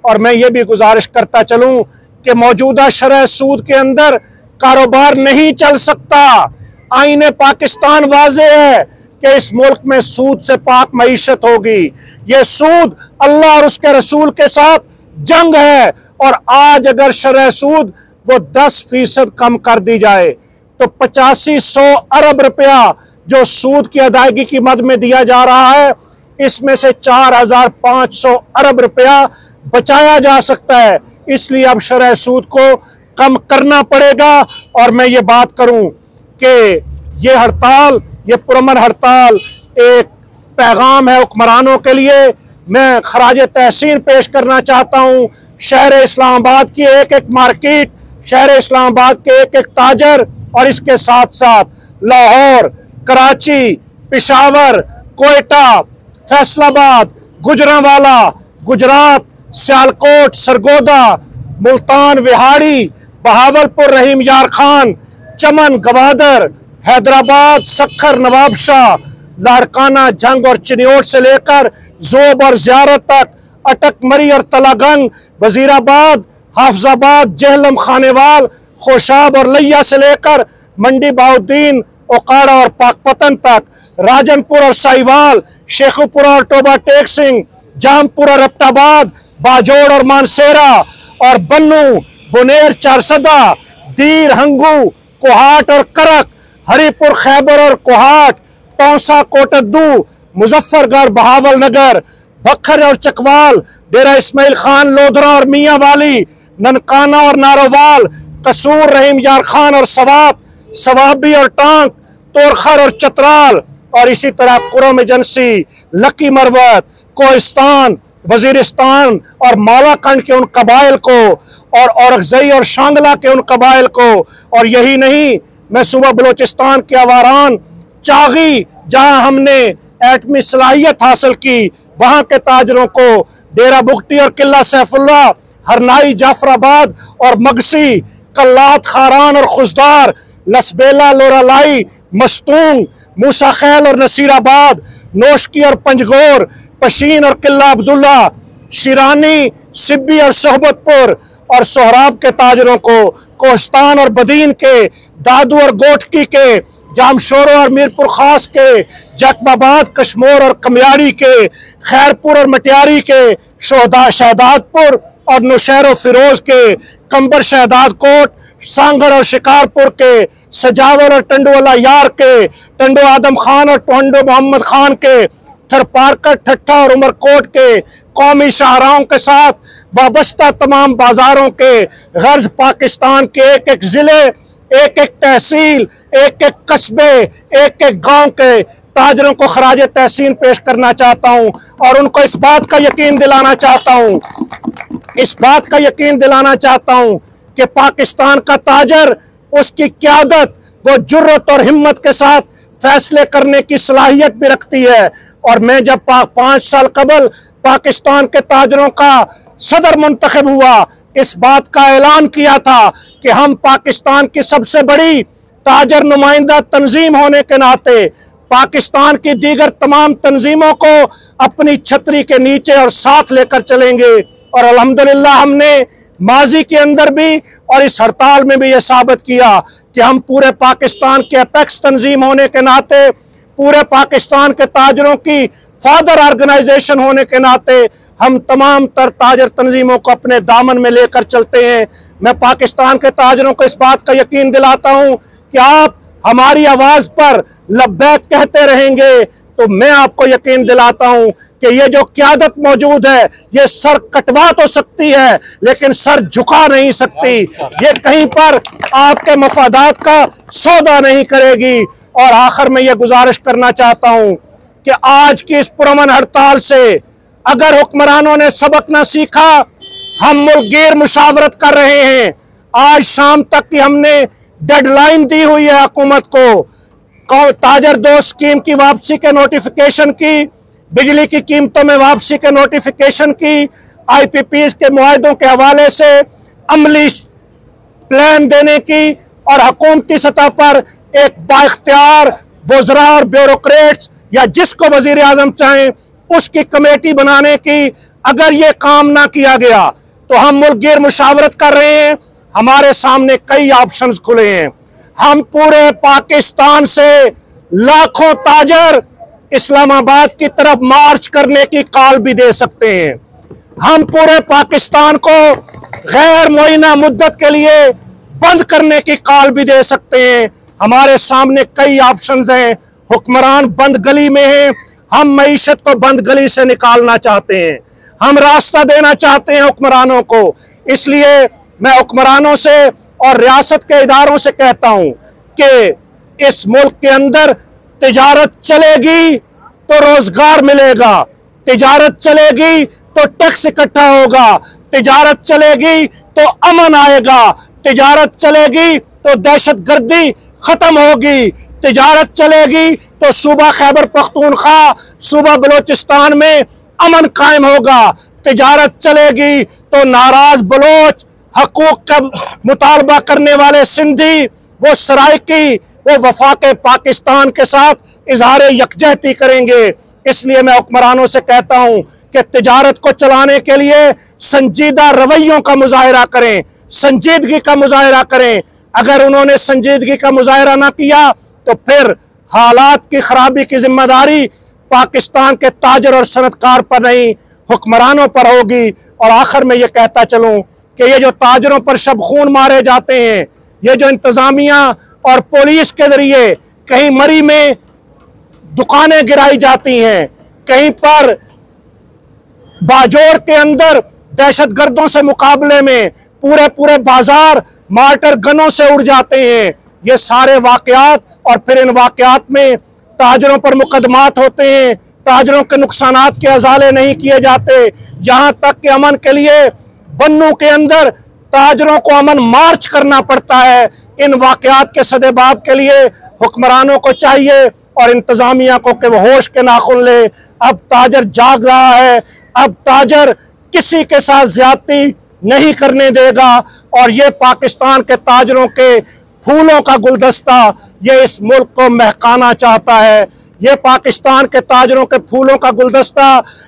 और मैं ये भी गुजारिश करता चलूं कि मौजूदा शरह सूद के अंदर कारोबार नहीं चल सकता। आईने पाकिस्तान वाज़े है कि इस मुल्क में सूद से पाक मईशत होगी। ये सूद अल्लाह और उसके रसूल के साथ जंग है, और आज अगर शरह सूद वो 10% कम कर दी जाए तो 8500 अरब रुपया जो सूद की अदायगी की मद में दिया जा रहा है, इसमें से 4500 अरब रुपया बचाया जा सकता है। इसलिए अब शरह सूद को कम करना पड़ेगा। और मैं ये बात करूं कि ये हड़ताल, ये पुरअमन हड़ताल एक पैगाम है हुक्मरानों के लिए। मैं खराज तहसीन पेश करना चाहता हूँ शहर इस्लामाबाद की एक एक मार्केट, शहर इस्लामाबाद के एक एक ताजर, और इसके साथ साथ लाहौर, कराची, पेशावर, कोयटा, फैसलाबाद, गुजरांवाला, गुजरात, सियालकोट, सरगोदा, मुल्तान, विहाड़ी, बहावलपुर, रहीम यार खान, चमन, गवादर, हैदराबाद, सखर, नवाबशाह, लाड़काना, जंग और चिन्योट से लेकर जोब और ज़ियारत तक, अटक, मरी और तलागंग, वजीराबाद, हाफजाबाद, जहलम, खानेवाल, खोशाब और लिया से लेकर मंडी बाउद्दीन, ओकाड़ा और पाकपतन तक, राजनपुर और साहिवाल, शेखुपुरा और टोबा टेक सिंह, जामपुर और रफ्ताबाद, बाजोड़ और मानसेरा और बन्नू, बुनेर, चारसदा, दीर, हंगू, कोहाट और करक, हरीपुर, खैबर और कोहाट, टौसा, कोटद्दू, मुजफ्फरगढ़, बहावल नगर, बखर और चकवाल, डेरा इस्माइल खान, लोधरा और मियाँ वाली, ननकाना और नारोवाल, कसूर, रहीम यार खान और सवाब, सवाबी और टांग, तोरखर और चतराल, और इसी तरह कुरम एजेंसी, लकी मरवत, कोहिस्तान, वजीरिस्तान और मालाकंड के उन कबाइल को, और औरकजई और शांगला के उन कबाइल को। और यही नहीं, मैं सुबह बलोचिस्तान के आवारान, चागी, जहां हमने एटमी सलाहियत हासिल की, वहां के ताजरों को, डेरा बुगटी और किला सैफुल्ला, हरनाई, जाफराबाद और मगसी, कल्लात, खारान और खुशदार, लसबेला, लोरालाई, मस्तूंग, मूसा खैल और नसीराबाद, नोशकी और पंजगोर, पशीन और किला अब्दुल्ला, शिरानी, सिब्बी और सोहबतपुर और सोहराब के ताजरों को, कोहिस्तान और बदीन के, दादू और गोटकी के, जामशोरो और मीरपुर खास के, जकबाबाद, कश्मोर और कमियारी के, खैरपुर और मटियारी के, शहदादपुर और नौशहर फिरोज के, कंबर, शहदाद कोट, सांगड़ और शिकारपुर के, सजावर और टंडोवाला यार के, टंडो आदम खान और टंडो मोहम्मद खान के, थरपारकर, ठट्ठा और उमरकोट के, कौमी शाहराहों के साथ वाबस्ता तमाम बाजारों के, गर्ज पाकिस्तान के एक एक जिले, एक एक तहसील, एक एक कस्बे, एक एक गांव के ताजरों को खराज तहसीन पेश करना चाहता हूं, और उनको इस बात का यकीन दिलाना चाहता हूं, इस बात का यकीन दिलाना चाहता हूं कि पाकिस्तान का ताजर, उसकी क़यादत, वो जुर्रत और हिम्मत के साथ फैसले करने की सलाहियत भी रखती है। और मैं जब 5 साल कबल पाकिस्तान के ताजरों का सदर मुंतखब हुआ, इस बात का ऐलान किया था कि हम पाकिस्तान की सबसे बड़ी ताजर नुमाइंदा तंजीम होने के नाते पाकिस्तान की दीगर तमाम तंजीमों को अपनी छतरी के नीचे और साथ लेकर चलेंगे। और अल्हम्दुलिल्लाह हमने माजी के अंदर भी और इस हड़ताल में भी ये साबित किया कि हम पूरे पाकिस्तान के अपेक्स तंजीम होने के नाते, पूरे पाकिस्तान के ताजरों की फादर ऑर्गेनाइजेशन होने के नाते हम तमाम तर ताजर तंजीमों को अपने दामन में लेकर चलते हैं। मैं पाकिस्तान के ताजरों को इस बात का यकीन दिलाता हूं कि आप हमारी आवाज़ पर लब्बैक कहते रहेंगे, तो मैं आपको यकीन दिलाता हूं कि ये जो क़यादत मौजूद है, ये सर कटवा तो सकती है लेकिन सर झुका नहीं सकती। ये कहीं पर आपके मफादात का सौदा नहीं करेगी। और आखिर में ये गुजारिश करना चाहता हूं कि आज की इस पुरअमन हड़ताल से अगर हुक्मरानों ने सबक न सीखा, हम मुल्कगीर मुशावरत कर रहे हैं। आज शाम तक की हमने डेडलाइन दी हुई है हुकूमत को। ताजर दोस्त स्कीम की वापसी के नोटिफिकेशन की, बिजली की कीमतों में वापसी के नोटिफिकेशन की, IPPs के मुआहदों के हवाले से अमली प्लान देने की, और हुकूमती सतह पर एक बाइख्तियार वज़रा और ब्यूरोक्रेट्स या जिसको वजीर आजम चाहें उसकी कमेटी बनाने की अगर ये काम ना किया गया तो हम मुल्क गिर मुशावरत कर रहे हैं। हमारे सामने कई ऑप्शंस खुले हैं। हम पूरे पाकिस्तान से लाखों ताजर इस्लामाबाद की तरफ मार्च करने की कॉल भी दे सकते हैं। हम पूरे पाकिस्तान को गैर मुअय्यना मुद्दत के लिए बंद करने की कॉल भी दे सकते हैं। हमारे सामने कई ऑप्शंस हैं। हुक्मरान बंद गली में हैं। हम मईशत को बंद गली से निकालना चाहते हैं। हम रास्ता देना चाहते हैं हुक्मरानों को। इसलिए मैं हुक्मरानों से और रियासत के इदारों से कहता हूं कि इस मुल्क के अंदर तिजारत चलेगी तो रोजगार मिलेगा, तिजारत चलेगी तो टैक्स इकट्ठा होगा, तिजारत चलेगी तो अमन आएगा, तिजारत चलेगी तो दहशतगर्दी खत्म होगी, तिजारत चलेगी तो सूबा खैबर पख्तूनख्वा, सूबा बलोचिस्तान में अमन कायम होगा, तिजारत चलेगी तो नाराज बलोच, हकूक का मुतालबा करने वाले सिंधी, वो सराइकी, वो वफाक पाकिस्तान के साथ इजहार यकजहती करेंगे। इसलिए मैं हुक्मरानों से कहता हूं कि तिजारत को चलाने के लिए संजीदा रवैयों का मुजाहिरा करें, संजीदगी का मुजाहिरा करें। अगर उन्होंने संजीदगी का मुजाहिरा ना किया तो फिर हालात की खराबी की जिम्मेदारी पाकिस्तान के ताजर और सनतकार पर नहीं, हुक्मरानों पर होगी। और आखिर में ये कहता चलूं कि ये जो ताजरों पर शब खून मारे जाते हैं, ये जो इंतजामिया और पुलिस के जरिए कहीं मरी में दुकानें गिराई जाती हैं, कहीं पर बाजोर के अंदर दहशतगर्दों से मुकाबले में पूरे पूरे बाजार मार्टर गनों से उड़ जाते हैं, ये सारे वाकयात। और फिर इन वाकयात में ताजरों पर मुकदमात होते हैं, ताजरों के नुकसानात के अजाले नहीं किए जाते। यहाँ तक कि अमन के लिए बन्नू के अंदर ताजरों को अमन मार्च करना पड़ता है। इन वाकयात के सदेबाब के लिए हुक्मरानों को चाहिए और इंतजामिया को कि वो होश के नाखुन ले। अब ताजर जाग रहा है, अब ताजर किसी के साथ ज्यादती नहीं करने देगा। और ये पाकिस्तान के ताजरों के फूलों का गुलदस्ता ये इस मुल्क को महकाना चाहता है। ये पाकिस्तान के ताजरों के फूलों का गुलदस्ता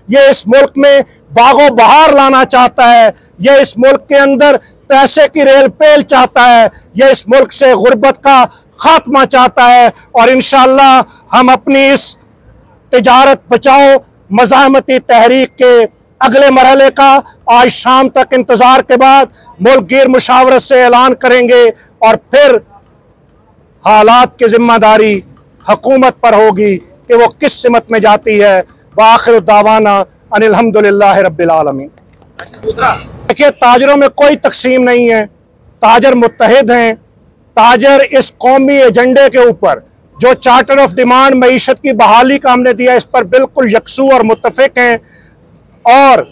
ये इस मुल्क में बागो बहार लाना चाहता है। ये इस मुल्क के अंदर पैसे की रेल पेल चाहता है। ये इस मुल्क से गुर्बत का खात्मा चाहता है। और इंशाअल्लाह हम अपनी इस तिजारत बचाओ मज़ाहमती तहरीक के अगले मरहले का आज शाम तक इंतजार के बाद मुल्क गिर मुशावरत से ऐलान करेंगे। और फिर हालात की जिम्मेदारी हुकूमत पर होगी कि वो किस सिमत में जाती है। वाखिर दावाना अनिल हम्दुलिल्लाहि रब्बिल आलमीन। देखिए, ताजरों में कोई तकसीम नहीं है, ताजर मुत्तहिद हैं। ताजर इस कौमी एजेंडे के ऊपर जो चार्टर ऑफ डिमांड मईशत की बहाली का हमने दिया, इस पर बिल्कुल यकसू और मुत्तफिक हैं। और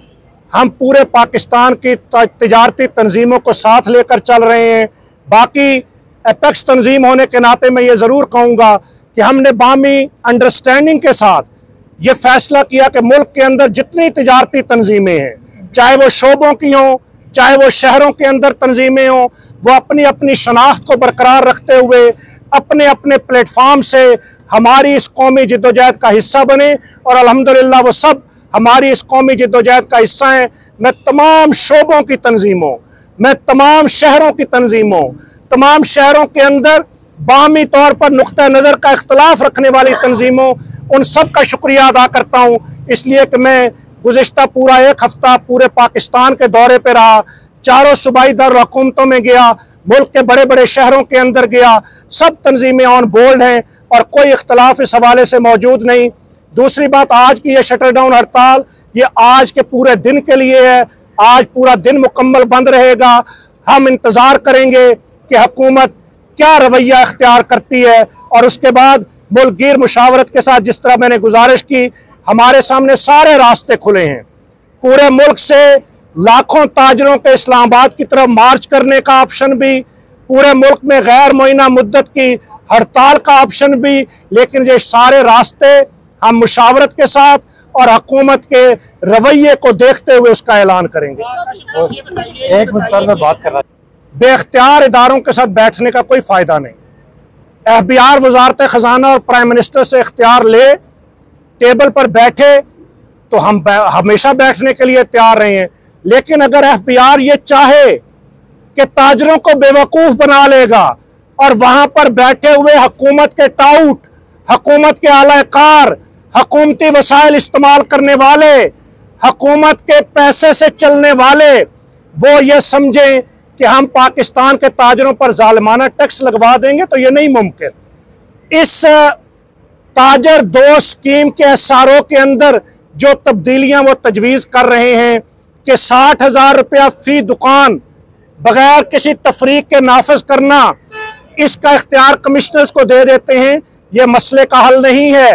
हम पूरे पाकिस्तान की तिजारती तंजीमों को साथ लेकर चल रहे हैं। बाकी एपेक्स तंजीम होने के नाते मैं ये ज़रूर कहूँगा कि हमने बामी अंडरस्टैंडिंग के साथ ये फैसला किया कि मुल्क के अंदर जितनी तिजारती तंजीमें हैं, चाहे वो शोबों की हों, चाहे वो शहरों के अंदर तंजीमें हों, वो अपनी अपनी शनाख्त को बरकरार रखते हुए अपने अपने प्लेटफार्म से हमारी इस कौमी जिद्दोजहद का हिस्सा बने। और अल्हम्दुलिल्लाह वो सब हमारी इस कौमी जिद्दोजहद का हिस्सा हैं। मैं तमाम शोबों की तंजीमों, मैं तमाम शहरों की तंजीमों, तमाम शहरों के अंदर बामी तौर पर नुक्ता नज़र का इख्तलाफ रखने वाली तंजीमों, उन सब का शुक्रिया अदा करता हूँ। इसलिए कि मैं गुज़िश्ता पूरा एक हफ्ता पूरे पाकिस्तान के दौरे पर रहा, चारों सूबाई दारुल-हुकूमतों में गया, मुल्क के बड़े बड़े शहरों के अंदर गया। सब तंजीमें ऑन बोर्ड हैं और कोई इख्तलाफ इस हवाले से मौजूद नहीं। दूसरी बात, आज की ये शटर डाउन हड़ताल ये आज के पूरे दिन के लिए है। आज पूरा दिन मुकम्मल बंद रहेगा। हम इंतज़ार करेंगे कि हुकूमत क्या रवैया इख्तियार करती है। और उसके बाद मुल्क गिर मुशावरत के साथ जिस तरह मैंने गुजारिश की, हमारे सामने सारे रास्ते खुले हैं। पूरे मुल्क से लाखों ताजरों के इस्लामाबाद की तरफ मार्च करने का ऑप्शन भी, पूरे मुल्क में गैर मुअय्यना मुद्दत की हड़ताल का ऑप्शन भी। लेकिन ये सारे रास्ते हम मुशावरत के साथ और हुकूमत के रवैये को देखते हुए उसका ऐलान करेंगे। एक मिनट सर, मैं बात कर रहा हूं। बेख्तियार इदारों के साथ बैठने का कोई फ़ायदा नहीं। FBI वज़ारत ख़जाना और प्राइम मिनिस्टर से इख्तियार ले, टेबल पर बैठे तो हम हमेशा बैठने के लिए तैयार रहे हैं। लेकिन अगर FBR ये चाहे कि ताजरों को बेवकूफ बना लेगा और वहां पर बैठे हुए हुकूमत के टाउट, हुकूमत के आलाकार, हुकूमती वसाइल इस्तेमाल करने वाले, हुकूमत के पैसे से चलने वाले, वो ये समझें कि हम पाकिस्तान के ताजरों पर जालिमाना टैक्स लगवा देंगे, तो ये नहीं मुमकिन। इस ताजर दोस्त स्कीम के SRO के अंदर जो तब्दीलियां वो तजवीज़ कर रहे हैं कि 60,000 रुपया फी दुकान बगैर किसी तफरीक के नाफिज करना, इसका इख्तियार कमिश्नर्स को दे देते हैं, ये मसले का हल नहीं है।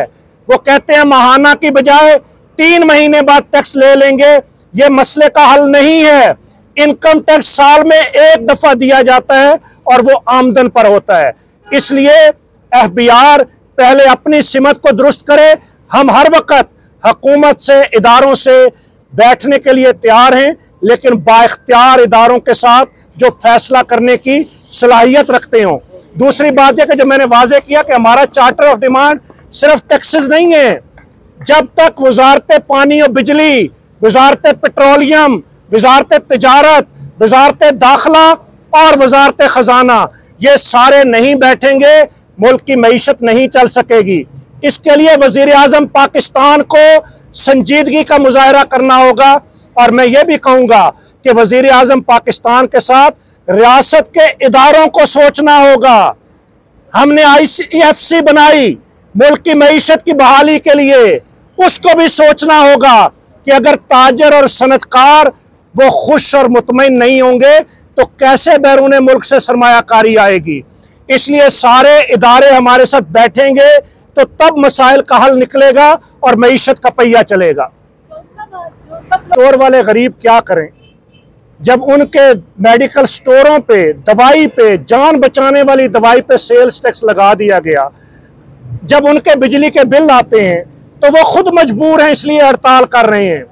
वो कहते हैं माहाना की बजाय 3 महीने बाद टैक्स ले लेंगे, ये मसले का हल नहीं है। इनकम टैक्स साल में 1 दफा दिया जाता है और वो आमदन पर होता है। इसलिए FBR पहले अपनी सिमत को दुरुस्त करे। हम हर वक्त हुकूमत से, इदारों से बैठने के लिए तैयार हैं, लेकिन बाइख्तियार इदारों के साथ जो फैसला करने की सलाहियत रखते हों। दूसरी बात यह कि जो मैंने वाजे किया कि हमारा चार्टर ऑफ डिमांड सिर्फ टैक्सेस नहीं है। जब तक वजारत पानी और बिजली, वजारत पेट्रोलियम, वजारत तिजारत, वजारत दाखिला और वजारत खजाना ये सारे नहीं बैठेंगे, मुल्क की मईशत नहीं चल सकेगी। इसके लिए वजीर आजम पाकिस्तान को संजीदगी का मुजाहरा करना होगा। और मैं ये भी कहूँगा कि वजीर आजम पाकिस्तान के साथ रियासत के इदारों को सोचना होगा। हमने ICFC बनाई मुल्क की मईशत की बहाली के लिए, उसको भी सोचना होगा कि अगर ताजर और सनतकार वो खुश और मुतमईन नहीं होंगे तो कैसे बैरून मुल्क से सरमायाकारी आएगी। इसलिए सारे इदारे हमारे साथ बैठेंगे तो तब मसाइल का हल निकलेगा और मईशत का पहिया चलेगा। स्टोर वाले गरीब क्या करें जब उनके मेडिकल स्टोरों पे, दवाई पे, जान बचाने वाली दवाई पे सेल्स टैक्स लगा दिया गया। जब उनके बिजली के बिल आते हैं तो वो खुद मजबूर हैं, इसलिए हड़ताल कर रहे हैं।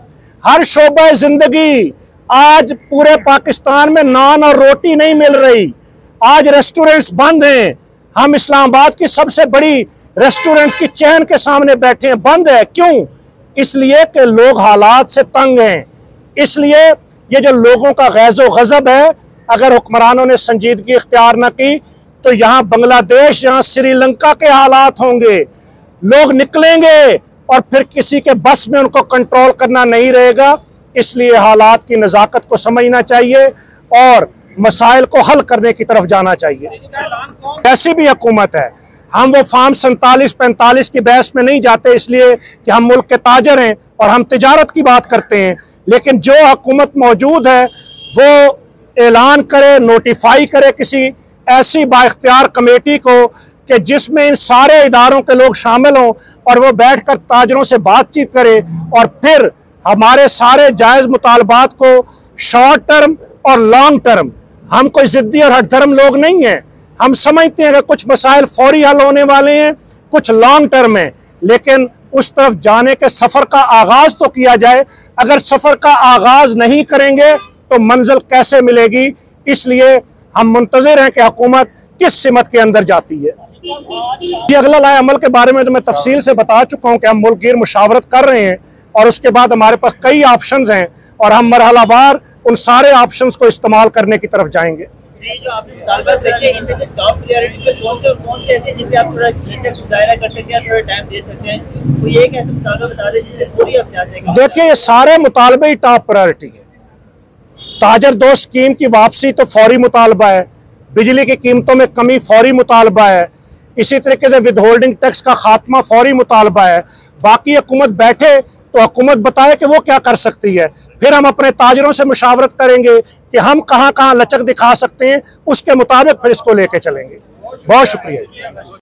हर शोबा जिंदगी, आज पूरे पाकिस्तान में नान और रोटी नहीं मिल रही। आज रेस्टोरेंट्स बंद हैं। हम इस्लामाबाद की सबसे बड़ी रेस्टोरेंट्स की चेन के सामने बैठे हैं, बंद है। क्यों? इसलिए कि लोग हालात से तंग हैं। इसलिए ये जो लोगों का गैज़ो गज़ब है, अगर हुक्मरानों ने संजीदगी इख्तियार न की तो यहाँ बांग्लादेश, यहाँ श्रीलंका के हालात होंगे। लोग निकलेंगे और फिर किसी के बस में उनको कंट्रोल करना नहीं रहेगा। इसलिए हालात की नज़ाकत को समझना चाहिए और मसाइल को हल करने की तरफ जाना चाहिए। ऐसी भी हुकूमत है, हम वो फार्म 47-45 की बहस में नहीं जाते, इसलिए कि हम मुल्क के ताजर हैं और हम तिजारत की बात करते हैं। लेकिन जो हुकूमत मौजूद है वो ऐलान करे, नोटिफाई करे किसी ऐसी बाइख्तियार कमेटी को कि जिसमें इन सारे इदारों के लोग शामिल हों और वो बैठकर ताजरों से बातचीत करे और फिर हमारे सारे जायज़ मुतालबात को शॉर्ट टर्म और लॉन्ग टर्म, हम कोई ज़िद्दी और हठधर्म लोग नहीं हैं। हम समझते हैं कि कुछ मसाइल फौरी हल होने वाले हैं, कुछ लॉन्ग टर्म है, लेकिन उस तरफ जाने के सफ़र का आगाज़ तो किया जाए। अगर सफ़र का आगाज़ नहीं करेंगे तो मंजिल कैसे मिलेगी? इसलिए हम मुंतज़िर हैं कि हुकूमत किस सिमत के अंदर जाती है। ये अगला लाए अमल के बारे में तो मैं तफसील से बता चुका हूँ कि हम मुल्कगीर मुशावरत कर रहे हैं और उसके बाद हमारे पास कई ऑप्शंस हैं और हम मरहलावार उन सारे ऑप्शंस को इस्तेमाल करने की तरफ जाएंगे। जो आपने इनमें से टॉप प्रायोरिटी पे कौन से ऐसे जिन पे आप थोड़ा मुजाहरा कर सकते हैं, थोड़ा टाइम दे सकते हैं, कोई एक ऐसा मुतालबा बता दें जिसमें फौरी आप चाहते हैं? देखिए, ये सारे मुतालबे ही टॉप प्रायोरिटी है। ताजर दोस्त स्कीम की वापसी तो फौरी मुतालबा है, बिजली की कीमतों में कमी फौरी मुतालबा है, इसी तरीके से विद होल्डिंग टैक्स का खात्मा फौरी मुतालबा है। बाकी हुकूमत बैठे तो हुकूमत बताए कि वो क्या कर सकती है, फिर हम अपने ताजरों से मुशावरत करेंगे कि हम कहाँ कहाँ लचक दिखा सकते हैं, उसके मुताबिक फिर इसको लेके चलेंगे। बहुत शुक्रिया।